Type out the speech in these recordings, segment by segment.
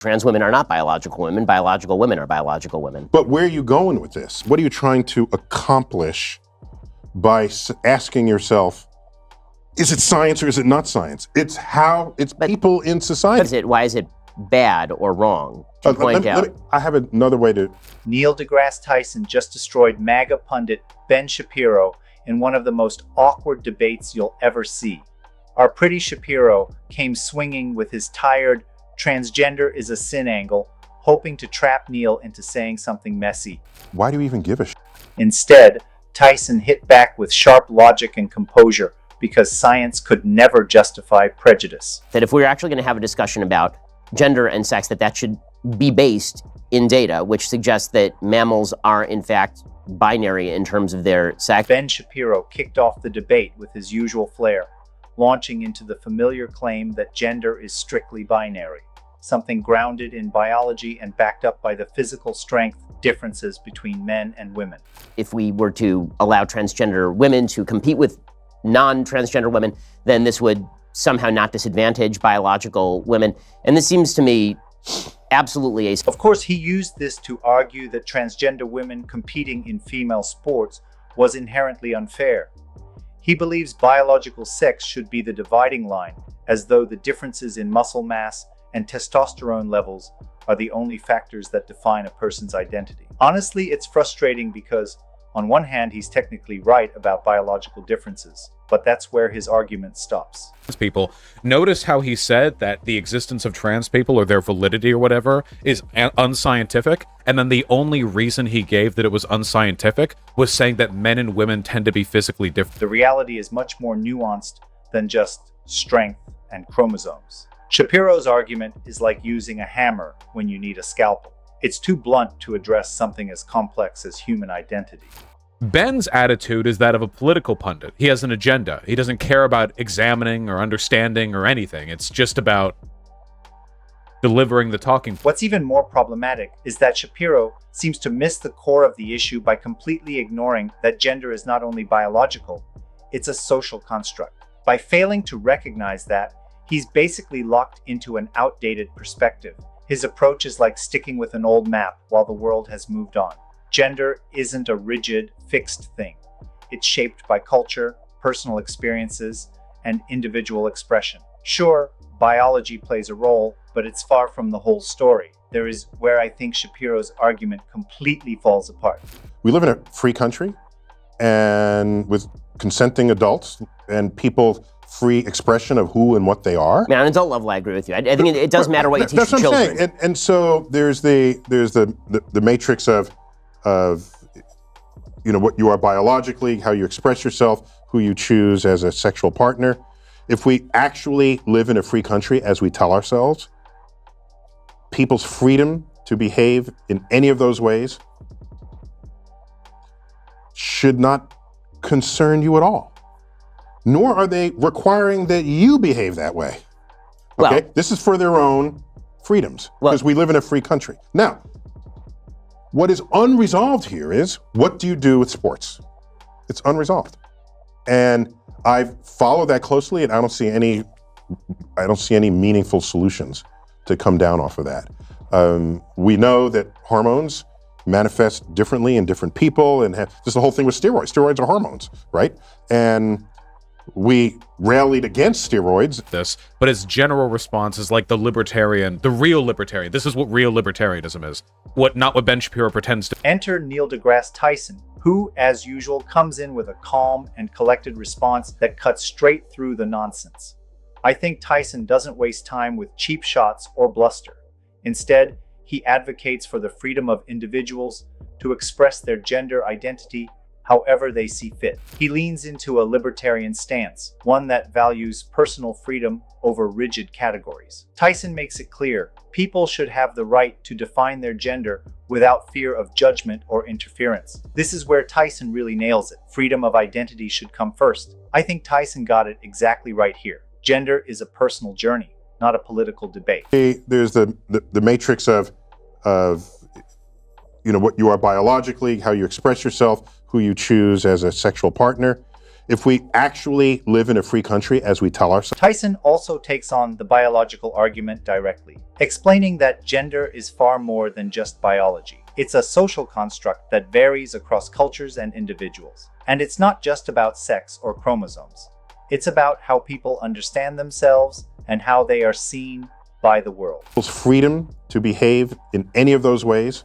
Trans women are not biological women. Biological women are biological women. But where are you going with this? What are you trying to accomplish by asking yourself, is it science or is it not science? It's people in society. Why is it bad or wrong to point out? I have another way to... Neil deGrasse Tyson just destroyed MAGA pundit Ben Shapiro in one of the most awkward debates you'll ever see. Our pretty Shapiro came swinging with his tired transgender is a sin angle, hoping to trap Neil into saying something messy. Why do you even give a shit? Instead, Tyson hit back with sharp logic and composure because science could never justify prejudice. That if we're actually going to have a discussion about gender and sex, that should be based in data, which suggests that mammals are in fact binary in terms of their sex. Ben Shapiro kicked off the debate with his usual flair, launching into the familiar claim that gender is strictly binary, something grounded in biology and backed up by the physical strength differences between men and women. If we were to allow transgender women to compete with non-transgender women, then this would somehow not disadvantage biological women. And this seems to me absolutely Of course, he used this to argue that transgender women competing in female sports was inherently unfair. He believes biological sex should be the dividing line, as though the differences in muscle mass and testosterone levels are the only factors that define a person's identity. Honestly, it's frustrating because, on one hand, he's technically right about biological differences, but that's where his argument stops. People, notice how he said that the existence of trans people or their validity or whatever is unscientific, and then the only reason he gave that it was unscientific was saying that men and women tend to be physically different. The reality is much more nuanced than just strength and chromosomes. Shapiro's argument is like using a hammer when you need a scalpel. It's too blunt to address something as complex as human identity. Ben's attitude is that of a political pundit. He has an agenda. He doesn't care about examining or understanding or anything. It's just about delivering the talking point. What's even more problematic is that Shapiro seems to miss the core of the issue by completely ignoring that gender is not only biological, it's a social construct. By failing to recognize that, he's basically locked into an outdated perspective. His approach is like sticking with an old map while the world has moved on. Gender isn't a rigid, fixed thing. It's shaped by culture, personal experiences, and individual expression. Sure, biology plays a role, but it's far from the whole story. There is where I think Shapiro's argument completely falls apart. We live in a free country, and with consenting adults and people free expression of who and what they are. Man, on adult level, I agree with you. I think it does matter what you teach That's what children. I'm saying. And so there's the matrix of what you are biologically, how you express yourself, who you choose as a sexual partner. If we actually live in a free country, as we tell ourselves, people's freedom to behave in any of those ways should not concern you at all. Nor are they requiring that you behave that way. Okay? Well, this is for their own freedoms, because we live in a free country. Now, what is unresolved here is, what do you do with sports? It's unresolved. And I've followed that closely, and I don't see any meaningful solutions to come down off of that. We know that hormones manifest differently in different people, and just the whole thing with steroids. Steroids are hormones, right? And we rallied against steroids. But his general response is like the real libertarian. This is what real libertarianism is. Not what Ben Shapiro pretends to. Enter Neil deGrasse Tyson, who, as usual, comes in with a calm and collected response that cuts straight through the nonsense. I think Tyson doesn't waste time with cheap shots or bluster. Instead, he advocates for the freedom of individuals to express their gender identity however they see fit. He leans into a libertarian stance, one that values personal freedom over rigid categories. Tyson makes it clear, people should have the right to define their gender without fear of judgment or interference. This is where Tyson really nails it. Freedom of identity should come first. I think Tyson got it exactly right here. Gender is a personal journey, not a political debate. There's the matrix of what you are biologically, how you express yourself, who you choose as a sexual partner. if we actually live in a free country as we tell ourselves? Tyson also takes on the biological argument directly, explaining that gender is far more than just biology. It's a social construct that varies across cultures and individuals. And it's not just about sex or chromosomes. It's about how people understand themselves and how they are seen by the world. Freedom to behave in any of those ways?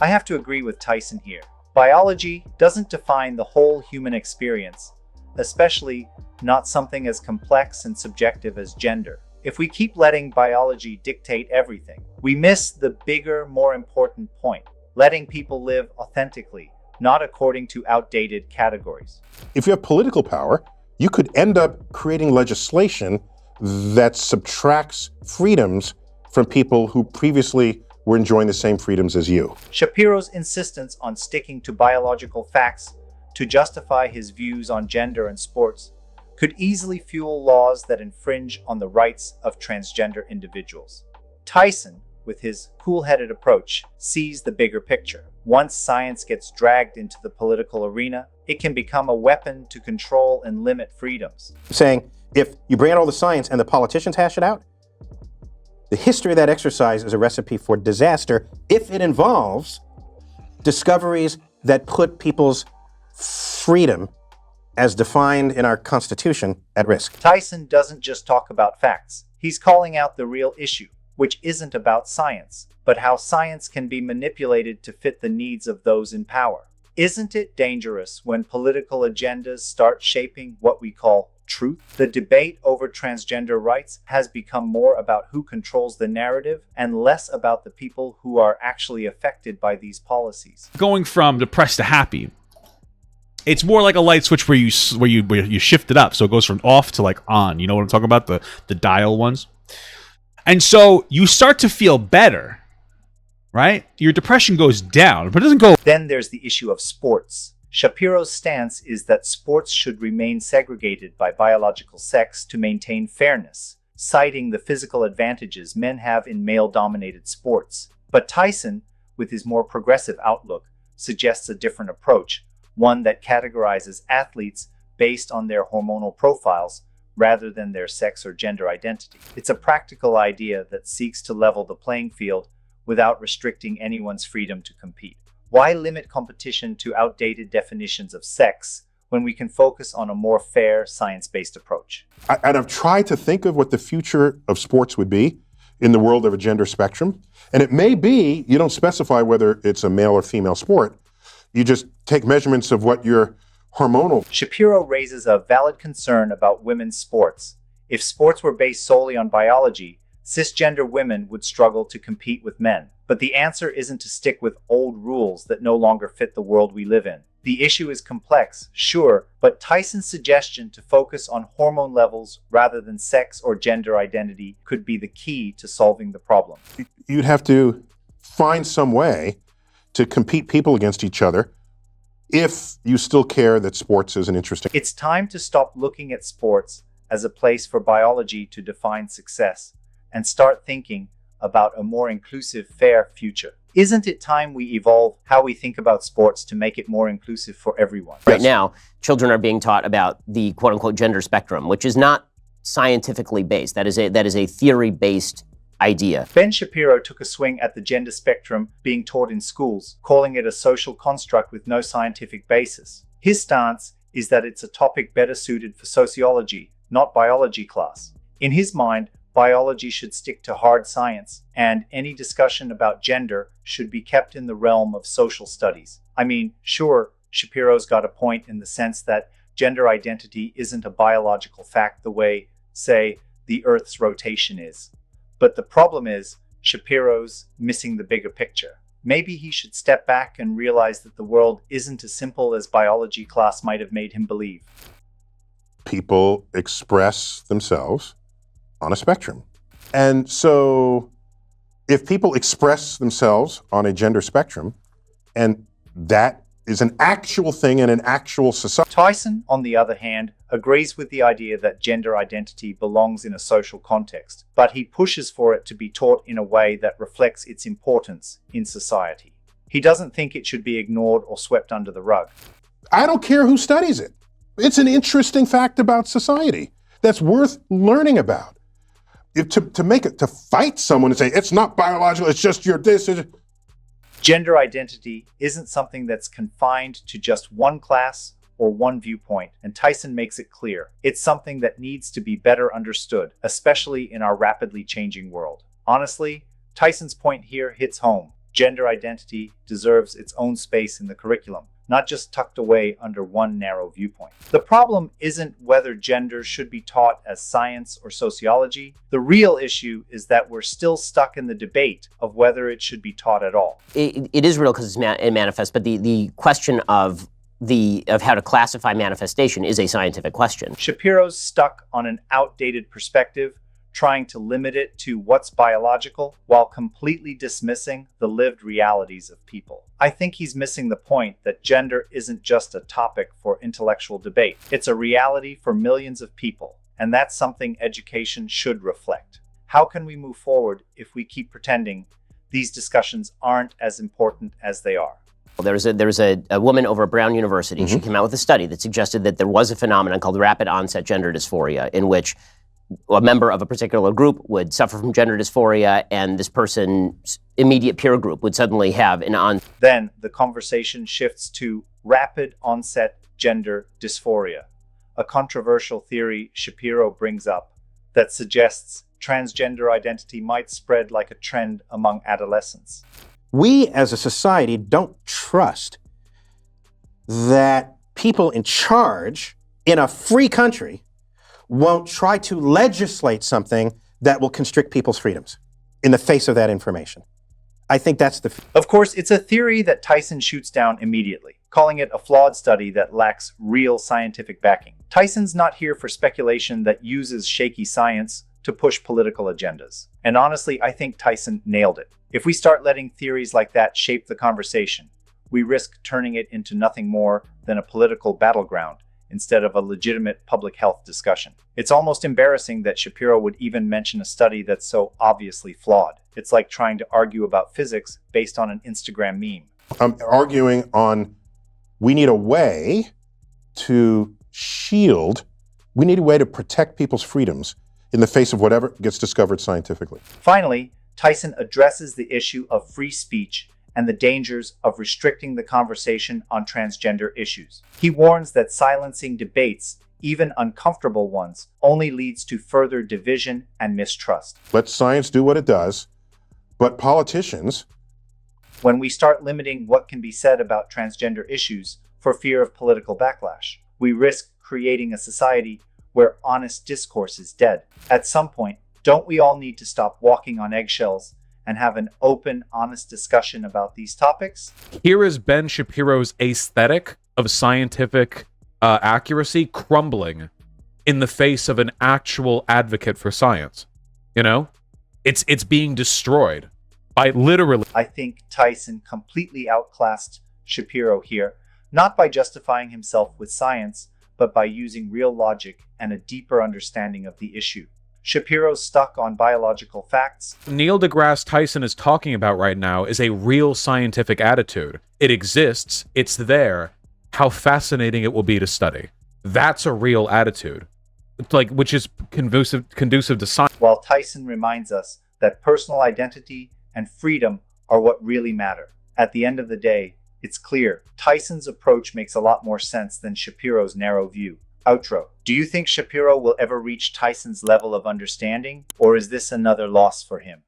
I have to agree with Tyson here. Biology doesn't define the whole human experience, especially not something as complex and subjective as gender. If we keep letting biology dictate everything, we miss the bigger, more important point: letting people live authentically, not according to outdated categories. If you have political power, you could end up creating legislation that subtracts freedoms from people who previously were enjoying the same freedoms as you. Shapiro's insistence on sticking to biological facts to justify his views on gender and sports could easily fuel laws that infringe on the rights of transgender individuals. Tyson, with his cool-headed approach, sees the bigger picture. Once science gets dragged into the political arena, it can become a weapon to control and limit freedoms. Saying, if you bring out all the science and the politicians hash it out, the history of that exercise is a recipe for disaster if it involves discoveries that put people's freedom, as defined in our Constitution, at risk. Tyson doesn't just talk about facts. He's calling out the real issue, which isn't about science, but how science can be manipulated to fit the needs of those in power. Isn't it dangerous when political agendas start shaping what we call truth? The debate over transgender rights has become more about who controls the narrative and less about the people who are actually affected by these policies. Going from depressed to happy, it's more like a light switch where you shift it up, so it goes from off to like on. You know what I'm talking about? The dial ones. And so you start to feel better, right? Your depression goes down, but it doesn't go. Then there's the issue of sports. Shapiro's stance is that sports should remain segregated by biological sex to maintain fairness, citing the physical advantages men have in male-dominated sports. But Tyson, with his more progressive outlook, suggests a different approach, one that categorizes athletes based on their hormonal profiles rather than their sex or gender identity. It's a practical idea that seeks to level the playing field without restricting anyone's freedom to compete. Why limit competition to outdated definitions of sex when we can focus on a more fair, science-based approach? And I've tried to think of what the future of sports would be in the world of a gender spectrum. And it may be, you don't specify whether it's a male or female sport. You just take measurements of what your hormonal... Shapiro raises a valid concern about women's sports. If sports were based solely on biology, cisgender women would struggle to compete with men. But the answer isn't to stick with old rules that no longer fit the world we live in. The issue is complex, sure, but Tyson's suggestion to focus on hormone levels rather than sex or gender identity could be the key to solving the problem. You'd have to find some way to compete people against each other if you still care that sports is an interesting... It's time to stop looking at sports as a place for biology to define success and start thinking about a more inclusive, fair future. Isn't it time we evolve how we think about sports to make it more inclusive for everyone? Right now, children are being taught about the quote-unquote gender spectrum, which is not scientifically based. That is a theory-based idea. Ben Shapiro took a swing at the gender spectrum being taught in schools, calling it a social construct with no scientific basis. His stance is that it's a topic better suited for sociology, not biology class. In his mind, biology should stick to hard science, and any discussion about gender should be kept in the realm of social studies. I mean, sure, Shapiro's got a point in the sense that gender identity isn't a biological fact the way, say, the Earth's rotation is. But the problem is, Shapiro's missing the bigger picture. Maybe he should step back and realize that the world isn't as simple as biology class might have made him believe. People express themselves on a spectrum. And so if people express themselves on a gender spectrum, and that is an actual thing in an actual society. Tyson, on the other hand, agrees with the idea that gender identity belongs in a social context, but he pushes for it to be taught in a way that reflects its importance in society. He doesn't think it should be ignored or swept under the rug. I don't care who studies it. It's an interesting fact about society that's worth learning about. To fight someone and say, it's not biological, it's just your this. Gender identity isn't something that's confined to just one class or one viewpoint, and Tyson makes it clear. It's something that needs to be better understood, especially in our rapidly changing world. Honestly, Tyson's point here hits home. Gender identity deserves its own space in the curriculum, not just tucked away under one narrow viewpoint. The problem isn't whether gender should be taught as science or sociology. The real issue is that we're still stuck in the debate of whether it should be taught at all. It is real because it manifests, but the question of how to classify manifestation is a scientific question. Shapiro's stuck on an outdated perspective, trying to limit it to what's biological while completely dismissing the lived realities of people. I think he's missing the point that gender isn't just a topic for intellectual debate. It's a reality for millions of people, and that's something education should reflect. How can we move forward if we keep pretending these discussions aren't as important as they are? There was a woman over at Brown University. Mm-hmm. She came out with a study that suggested that there was a phenomenon called rapid onset gender dysphoria, in which a member of a particular group would suffer from gender dysphoria, and this person's immediate peer group would suddenly have Then the conversation shifts to rapid onset gender dysphoria, a controversial theory Shapiro brings up that suggests transgender identity might spread like a trend among adolescents. We as a society don't trust that people in charge in a free country won't try to legislate something that will constrict people's freedoms in the face of that information. I think that's Of course, it's a theory that Tyson shoots down immediately, calling it a flawed study that lacks real scientific backing. Tyson's not here for speculation that uses shaky science to push political agendas. And honestly, I think Tyson nailed it. If we start letting theories like that shape the conversation, we risk turning it into nothing more than a political battleground instead of a legitimate public health discussion. It's almost embarrassing that Shapiro would even mention a study that's so obviously flawed. It's like trying to argue about physics based on an Instagram meme. I'm arguing on we need a way to we need a way to protect people's freedoms in the face of whatever gets discovered scientifically. Finally, Tyson addresses the issue of free speech and the dangers of restricting the conversation on transgender issues. He warns that silencing debates, even uncomfortable ones, only leads to further division and mistrust. Let science do what it does, but politicians... When we start limiting what can be said about transgender issues for fear of political backlash, we risk creating a society where honest discourse is dead. At some point, don't we all need to stop walking on eggshells and have an open, honest discussion about these topics? Here is Ben Shapiro's aesthetic of scientific accuracy crumbling in the face of an actual advocate for science. You know? It's being destroyed by literally... I think Tyson completely outclassed Shapiro here, not by justifying himself with science, but by using real logic and a deeper understanding of the issue. Shapiro's stuck on biological facts. Neil deGrasse Tyson is talking about right now is a real scientific attitude. It exists, it's there. How fascinating it will be to study. That's a real attitude, which is conducive to science. While Tyson reminds us that personal identity and freedom are what really matter. At the end of the day, it's clear Tyson's approach makes a lot more sense than Shapiro's narrow view. Outro. Do you think Shapiro will ever reach Tyson's level of understanding, or is this another loss for him?